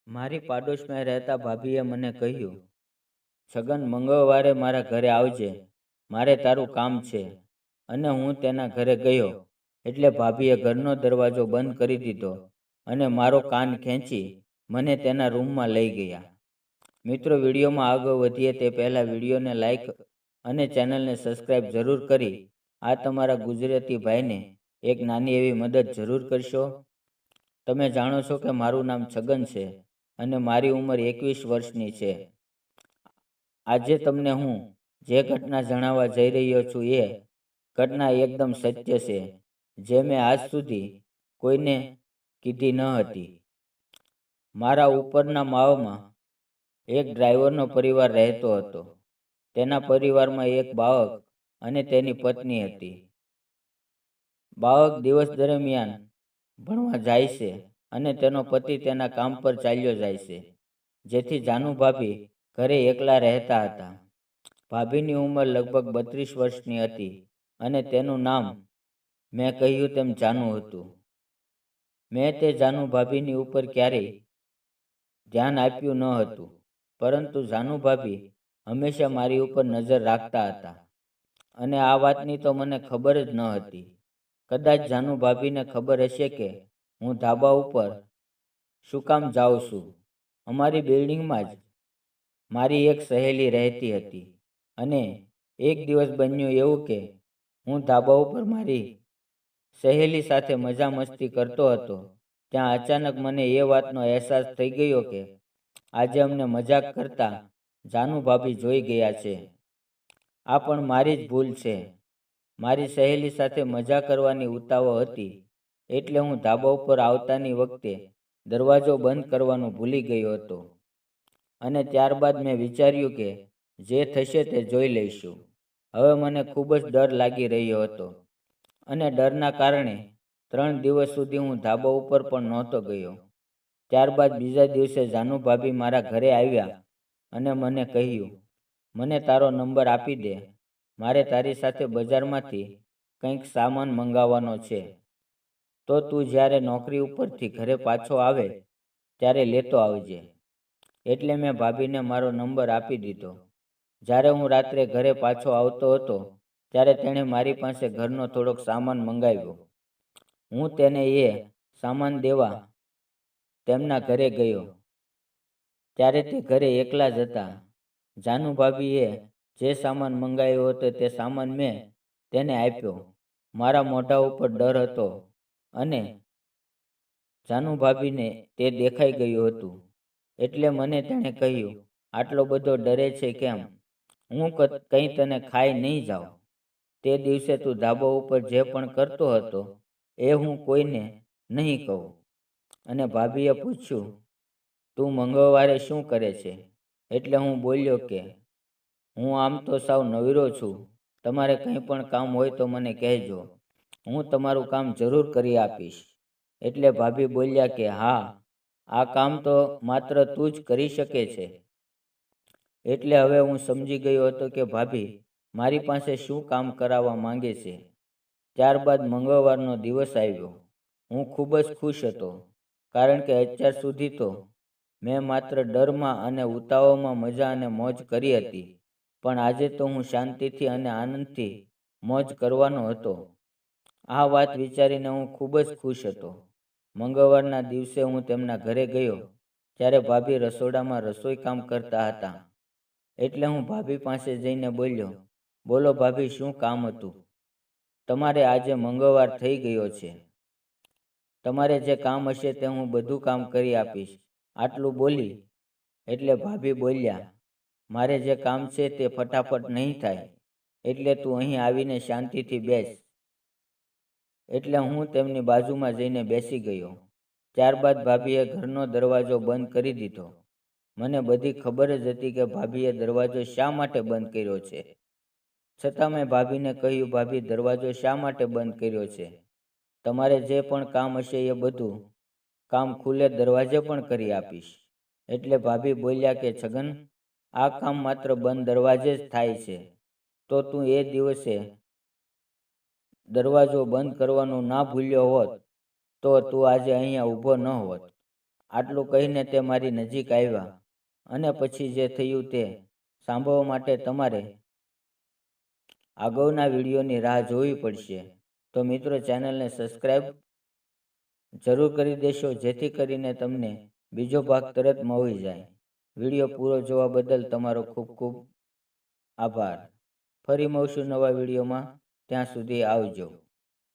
મારી પાડોશમાં રહેતા ભાભીએ મને કહ્યું, છગન, મંગળવારે મારા ઘરે આવજે, મારે તારું કામ છે. અને હું તેના ઘરે ગયો એટલે ભાભીએ ઘરનો દરવાજો બંધ કરી દીધો અને મારો કાન ખેંચી મને તેના રૂમમાં લઈ ગયા. મિત્રો, વિડીયોમાં આગળ વધીએ તે પહેલાં વિડીયોને લાઈક અને ચેનલને સબસ્ક્રાઈબ જરૂર કરી આ તમારા ગુજરાતી ભાઈને એક નાની એવી મદદ જરૂર કરશો. તમે જાણો છો કે મારું નામ છગન છે અને મારી ઉંમર 21 વર્ષની છે. આજે તમને હું જે ઘટના જણાવવા જઈ રહ્યો છું એ ઘટના એકદમ સત્ય છે, જે મેં આજ સુધી કોઈને કીધી ન હતી. મારા ઉપરના માળમાં એક ડ્રાઈવરનો પરિવાર રહેતો હતો. તેના પરિવારમાં એક બાળક અને તેની પત્ની હતી. બાળક દિવસ દરમિયાન ભણવા જાય છે અને તેનો પતિ તેના કામ પર ચાલ્યો જાય છે, જેથી જાનુ ભાભી ઘરે એકલા રહેતા હતા. ભાભીની ઉંમર લગભગ 32 વર્ષની હતી અને તેનું નામ મેં કહ્યું તેમ જાનુ હતું. મેં તે જાનુ ભાભીની ઉપર ક્યારેય ધ્યાન આપ્યું ન હતું, પરંતુ જાનુ ભાભી હંમેશા મારી ઉપર નજર રાખતા હતા અને આ વાતની તો મને ખબર જ ન હતી. કદાચ જાનુ ભાભીને ખબર હશે કે હું ધાબા ઉપર શું કામ જાઉં છું. અમારી બિલ્ડિંગમાં જ મારી એક સહેલી રહેતી હતી અને એક દિવસ બન્યું એવું કે હું ધાબા ઉપર મારી સહેલી સાથે મજા મસ્તી કરતો હતો. ત્યાં અચાનક મને એ વાતનો અહેસાસ થઈ ગયો કે આજે અમને મજાક કરતા જાનુ ભાભી જોઈ ગયા છે. આ પણ મારી જ ભૂલ છે. મારી સહેલી સાથે મજા કરવાની ઉતાવળ હતી એટલે હું ધાબા ઉપર આવતાની વખતે દરવાજો બંધ કરવાનું ભૂલી ગયો હતો. અને ત્યારબાદ મેં વિચાર્યું કે જે થશે તે જોઈ લઈશું. હવે મને ખૂબ જ ડર લાગી રહ્યો હતો અને ડરના કારણે 3 દિવસ સુધી હું ધાબા ઉપર પણ નહોતો ગયો. ત્યારબાદ બીજા દિવસે જાનુ ભાભી મારા ઘરે આવ્યા અને મને કહ્યું, મને તારો નંબર આપી દે, મારે તારી સાથે બજારમાંથી કંઈક સામાન મંગાવવાનો છે, તો તું જ્યારે નોકરી ઉપરથી ઘરે પાછો આવે ત્યારે લેતો આવજે. એટલે મેં ભાભીને મારો નંબર આપી દીધો. જ્યારે હું રાત્રે ઘરે પાછો આવતો હતો ત્યારે તેણે મારી પાસે ઘરનો થોડોક સામાન મંગાવ્યો. હું તેને એ સામાન દેવા તેમના ઘરે ગયો ત્યારે તે ઘરે એકલા જ હતા. જાનુ ભાભીએ જે સામાન મંગાવ્યો હતો તે સામાન મેં તેને આપ્યો. મારા મોઢા ઉપર ડર હતો અને જાનુ ભાભીને તે દેખાઈ ગયું હતું. એટલે મને તેણે કહ્યું, આટલો બધો ડરે છે કેમ? હું કંઈ તને ખાઈ નહીં જાઉં. તે દિવસે તું ધાબા ઉપર જે પણ કરતો હતો એ હું કોઈને નહીં કહું. અને ભાભીએ પૂછ્યું, તું મંગળવારે શું કરે છે? એટલે હું બોલ્યો કે હું આમ તો સાવ નવરો છું. તમારે કંઈ પણ કામ હોય તો મને કહેજો, હું તમારું કામ જરૂર કરી આપીશ. એટલે ભાભી બોલ્યા કે હા, આ કામ તો માત્ર તું જ કરી શકે છે. એટલે હવે હું સમજી ગયો હતો કે ભાભી મારી પાસે શું કામ કરાવવા માંગે છે. ત્યારબાદ મંગળવારનો દિવસ આવ્યો. હું ખૂબ જ ખુશ હતો, કારણ કે અત્યાર સુધી તો મેં માત્ર ડરમાં અને ઉતાવળમાં મજા અને મોજ કરી હતી, પણ આજે તો હું શાંતિથી અને આનંદથી મોજ કરવાનો હતો. આ વાત વિચારીને હું ખૂબ જ ખુશ હતો. મંગળવારના દિવસે હું તેમના ઘરે ગયો ત્યારે ભાભી રસોડામાં રસોઈ કામ કરતા હતા. એટલે હું ભાભી પાસે જઈને બોલ્યો, બોલો ભાભી, શું કામ હતું? તમારે આજે મંગળવાર થઈ ગયો છે. તમારે જે કામ હશે તે હું બધું કામ કરી આપીશ. આટલું બોલી એટલે ભાભી બોલ્યા, મારે જે કામ છે તે ફટાફટ નહીં થાય, એટલે તું અહીં આવીને શાંતિથી બેસ. એટલે હું તેમની બાજુમાં જઈને બેસી ગયો. ત્યારબાદ ભાભીએ ઘરનો દરવાજો બંધ કરી દીધો. મને બધી ખબર જ હતી કે ભાભીએ દરવાજો શા માટે બંધ કર્યો છે. છતાં મેં ભાભીને કહ્યું, ભાભી, દરવાજો શા માટે બંધ કર્યો છે? તમારે જે પણ કામ હશે એ બધું કામ ખુલ્લે દરવાજે પણ કરી આપીશ. એટલે ભાભી બોલ્યા કે છગન, આ કામ માત્ર બંધ દરવાજે જ થાય છે. તો તું એ દિવસે દરવાજો બંધ કરવાનું ના ભૂલ્યો હોત તો તું આજે અહીંયા ઊભો ન હોત. આટલું કહીને તે મારી નજીક આવ્યા અને પછી જે થયું તે સાંભળવા માટે તમારે આગળના વિડીયોની રાહ જોવી પડશે. તો મિત્રો, ચેનલને સબસ્ક્રાઈબ જરૂર કરી દેશો, જેથી કરીને તમને બીજો ભાગ તરત મળી જાય. વિડીયો પૂરો જોવા બદલ તમારો ખૂબ ખૂબ આભાર. ફરી મળશું નવા વિડીયોમાં. ત્યાં સુધી આવજો.